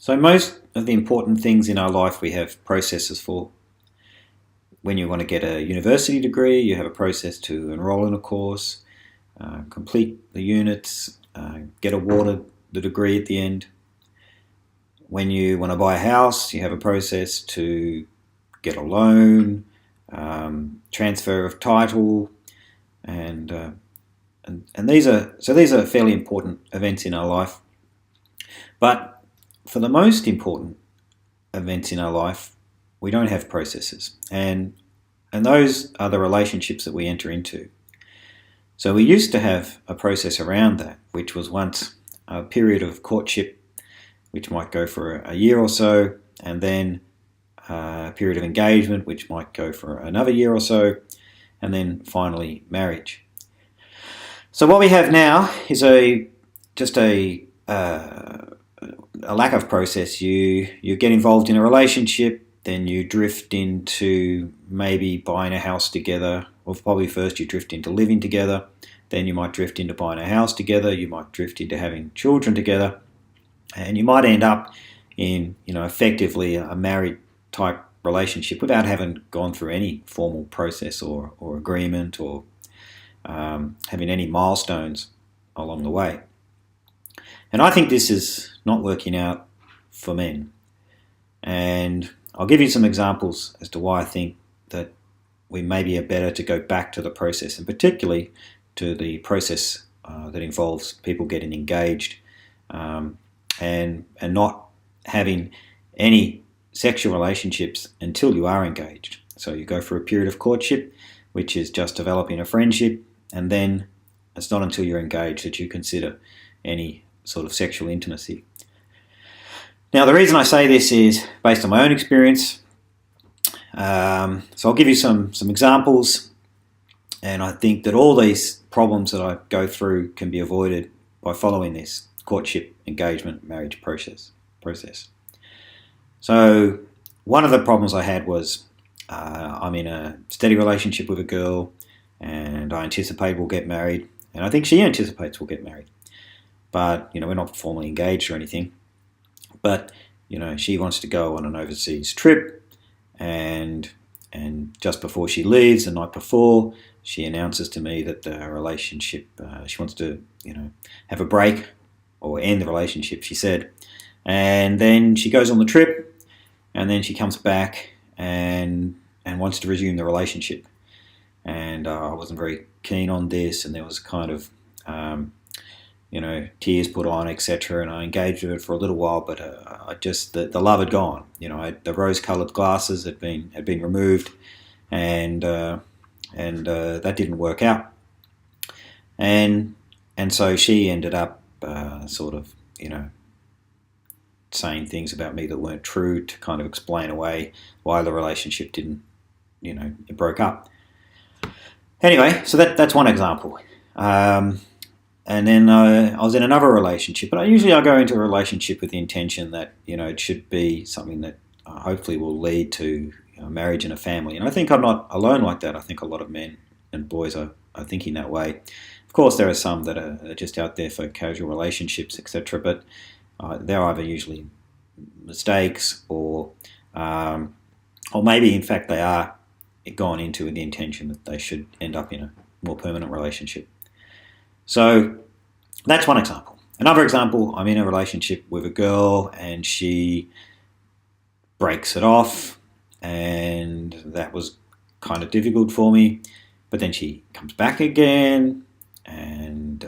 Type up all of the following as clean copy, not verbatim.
So most of the important things in our life we have processes for. When you want to get a university degree, you have a process to enroll in a course, complete the units, get awarded the degree at the end. When you want to buy a house, you have a process to get a loan, transfer of title, and these are fairly important events in our life. But for the most important events in our life, we don't have processes, and those are the relationships that we enter into. So we used to have a process around that, which was once a period of courtship, which might go for a year or so, and then a period of engagement, which might go for another year or so, and then finally marriage. So what we have now is just a lack of process. You get involved in a relationship, then you drift into maybe buying a house together, or probably first you drift into living together, then you might drift into buying a house together, you might drift into having children together, and you might end up in effectively a married type relationship without having gone through any formal process or agreement or having any milestones along the way. And I think this is not working out for men. And I'll give you some examples as to why I think that we maybe are better to go back to the process, and particularly to the process that involves people getting engaged and not having any sexual relationships until you are engaged. So you go through a period of courtship, which is just developing a friendship, and then it's not until you're engaged that you consider any sort of sexual intimacy. Now, the reason I say this is based on my own experience. So I'll give you some examples, and I think that all these problems that I go through can be avoided by following this courtship, engagement, marriage process. So one of the problems I had was I'm in a steady relationship with a girl, and I anticipate we'll get married, and I think she anticipates we'll get married. But, we're not formally engaged or anything. But, she wants to go on an overseas trip, and just before she leaves, the night before, she announces to me that the relationship, she wants to, have a break or end the relationship, she said. And then she goes on the trip, and then she comes back and wants to resume the relationship. And I wasn't very keen on this, and there was kind of tears put on, etc. And I engaged with it for a little while, but the love had gone. The rose-coloured glasses had been removed, and that didn't work out. And so she ended up saying things about me that weren't true to kind of explain away why the relationship didn't, it broke up. Anyway, so that's one example. And then I was in another relationship, but usually I go into a relationship with the intention that, it should be something that hopefully will lead to marriage and a family. And I think I'm not alone like that. I think a lot of men and boys are thinking that way. Of course, there are some that are just out there for casual relationships, etc. But they're either usually mistakes or maybe, in fact, they are gone into with the intention that they should end up in a more permanent relationship. So that's one example. Another example, I'm in a relationship with a girl and she breaks it off, and that was kind of difficult for me. But then she comes back again and,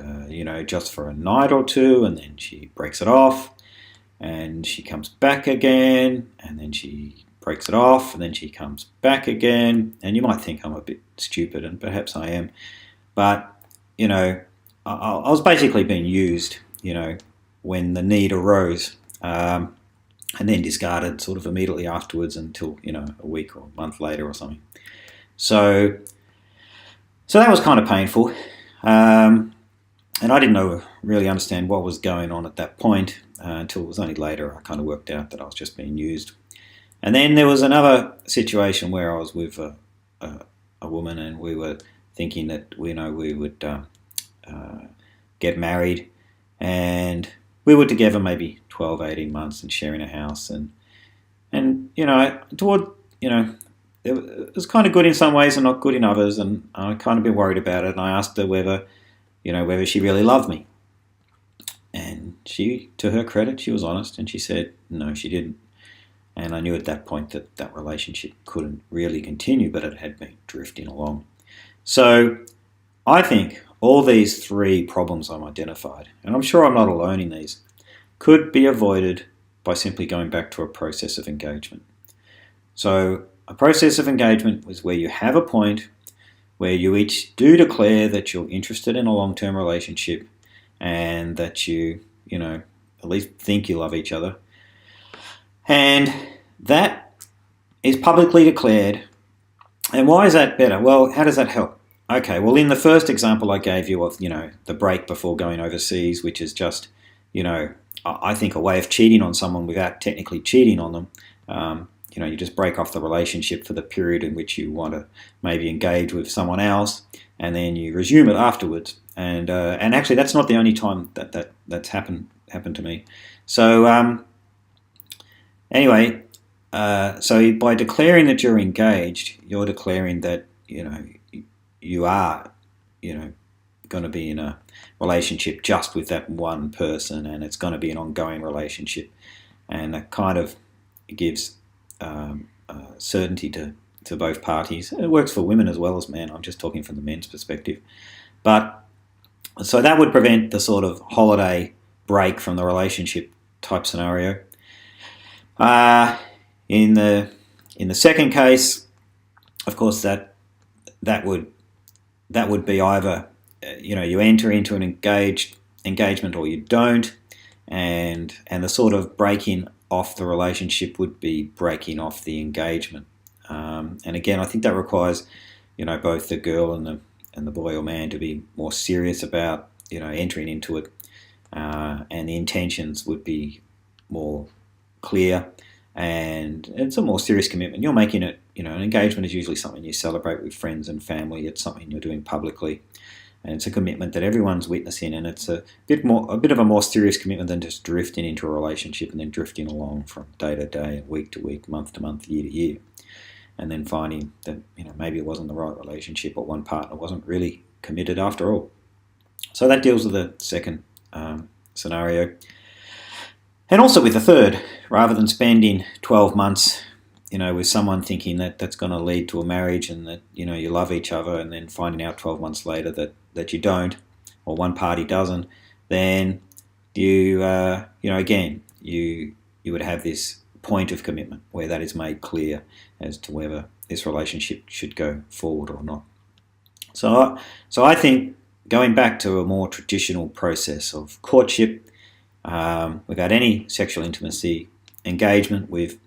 just for a night or two, and then she breaks it off, and she comes back again, and then she breaks it off, and then she comes back again. And you might think I'm a bit stupid, and perhaps I am. But, I was basically being used, when the need arose, and then discarded sort of immediately afterwards until, a week or a month later or something. So that was kind of painful. And I didn't really understand what was going on at that point until it was only later I kind of worked out that I was just being used. And then there was another situation where I was with a woman, and we were thinking that we would get married, and we were together maybe 12, 18 months and sharing a house, and it was kind of good in some ways and not good in others, and I kind of been worried about it. And I asked her whether she really loved me, and she, to her credit, she was honest, and she said no, she didn't. And I knew at that point that that relationship couldn't really continue, but it had been drifting along. So I think all these three problems I've identified, and I'm sure I'm not alone in these, could be avoided by simply going back to a process of engagement. So a process of engagement was where you have a point where you each do declare that you're interested in a long-term relationship and that you at least think you love each other. And that is publicly declared. And why is that better? Well, how does that help? Okay, well, in the first example I gave you of, the break before going overseas, which is just, I think a way of cheating on someone without technically cheating on them. You just break off the relationship for the period in which you want to maybe engage with someone else, and then you resume it afterwards. And actually, that's not the only time that's happened to me. So anyway, so by declaring that you're engaged, you're declaring that you are going to be in a relationship just with that one person, and it's going to be an ongoing relationship, and that kind of gives certainty to both parties. It works for women as well as men. I'm just talking from the men's perspective. But so that would prevent the sort of holiday break from the relationship type scenario. In the second case, of course, that would be either you enter into an engagement or you don't, and the sort of breaking off the relationship would be breaking off the engagement. And again, I think that requires both the girl and the boy or man to be more serious about entering into it, and the intentions would be more clear, and it's a more serious commitment. You're making it, an engagement is usually something you celebrate with friends and family. It's something you're doing publicly, and it's a commitment that everyone's witnessing, and it's a bit of a more serious commitment than just drifting into a relationship and then drifting along from day to day, week to week, month to month, year to year, and then finding that maybe it wasn't the right relationship, or one partner wasn't really committed after all. So that deals with the second scenario. And also with the third, rather than spending 12 months, with someone thinking that that's going to lead to a marriage and that, you love each other, and then finding out 12 months later that you don't, or one party doesn't, then you, again, you would have this point of commitment where that is made clear as to whether this relationship should go forward or not. So I think going back to a more traditional process of courtship, without any sexual intimacy, engagement with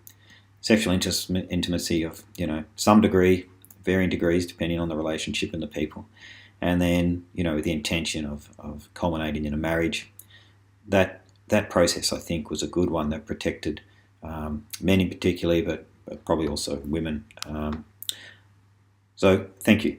sexual intimacy of some degree, varying degrees depending on the relationship and the people, and then with the intention of culminating in a marriage. That process, I think, was a good one that protected men in particular, but probably also women. So thank you.